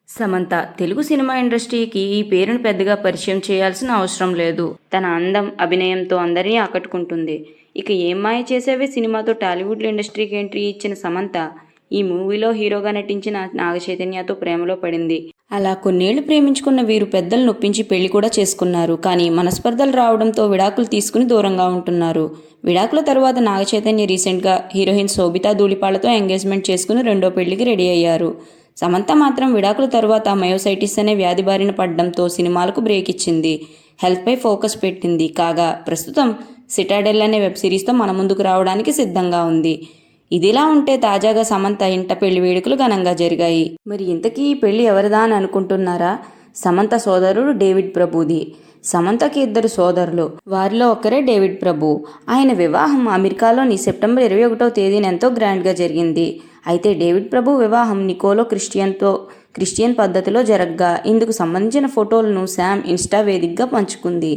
Samantha Telugu cinema ఇండస్ట్రీకి ఈ పేరును పెద్దగా పరిచయం చేయాల్సిన అవసరం లేదు. తన అందం, అభినయంతో అందరినీ ఆకట్టుకుంటుంది. ఇక ఏం మాయ చేసేవే సినిమాతో టాలీవుడ్ ఇండస్ట్రీకి ఎంట్రీ ఇచ్చిన సమంత ఈ మూవీలో హీరోగా నటించిన నాగచైతన్యతో ప్రేమలో పడింది. అలా కొన్నేళ్లు ప్రేమించుకున్న వీరు పెద్దలు నొప్పించి పెళ్లి కూడా చేసుకున్నారు. కానీ మనస్పర్ధలు రావడంతో విడాకులు తీసుకుని దూరంగా ఉంటున్నారు. విడాకుల తరువాత నాగచైతన్య రీసెంట్గా హీరోయిన్ శోభితా ధూళిపాళ్లతో ఎంగేజ్మెంట్ చేసుకుని రెండో పెళ్లికి రెడీ అయ్యారు. సమంత మాత్రం విడాకుల తరువాత మయోసైటిస్ అనే వ్యాధి బారిన పడడంతో సినిమాలకు బ్రేక్ ఇచ్చింది. హెల్త్పై ఫోకస్ పెట్టింది. కాగా ప్రస్తుతం సిటాడెల్ అనే వెబ్ సిరీస్తో మన ముందుకు రావడానికి సిద్ధంగా ఉంది. ఇదిలా ఉంటే తాజాగా సమంత ఇంట పెళ్లి వేడుకలు ఘనంగా జరిగాయి. మరి ఇంతకీ ఈ పెళ్లి ఎవరిదా అని అనుకుంటున్నారా? సమంత సోదరుడు డేవిడ్ ప్రభుది. సమంతకి 2 సోదరులు. వారిలో ఒకరే డేవిడ్ ప్రభు. ఆయన వివాహం అమెరికాలోని సెప్టెంబర్ 21వ తేదీన ఎంతో గ్రాండ్గా జరిగింది. అయితే డేవిడ్ ప్రభు వివాహం నికోలో క్రిస్టియన్ పద్ధతిలో జరగ్గా ఇందుకు సంబంధించిన ఫోటోలను శామ్ ఇన్స్టా వేదికగా పంచుకుంది.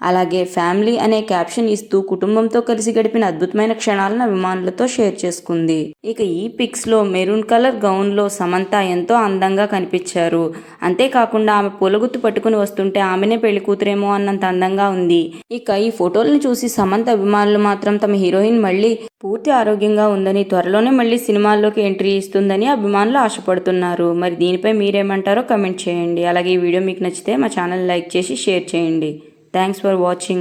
అలాగే ఫ్యామిలీ అనే క్యాప్షన్ ఇస్తూ కుటుంబంతో కలిసి గడిపిన అద్భుతమైన క్షణాలను అభిమానులతో షేర్ చేసుకుంది. ఇక ఈ పిక్స్ లో మెరూన్ కలర్ గౌన్ లో సమంత ఎంతో అందంగా కనిపించారు. అంతేకాకుండా ఆమె పూలగుత్తు పట్టుకుని వస్తుంటే ఆమెనే పెళ్లి కూతురేమో అన్నంత అందంగా ఉంది. ఇక ఈ ఫోటోలను చూసి సమంత అభిమానులు మాత్రం తమ హీరోయిన్ మళ్ళీ పూర్తి ఆరోగ్యంగా ఉందని, త్వరలోనే మళ్ళీ సినిమాల్లోకి ఎంట్రీ ఇస్తుందని అభిమానులు ఆశపడుతున్నారు. మరి దీనిపై మీరేమంటారో కమెంట్ చేయండి. అలాగే ఈ వీడియో మీకు నచ్చితే మా ఛానల్ లైక్ చేసి షేర్ చేయండి. Thanks for watching.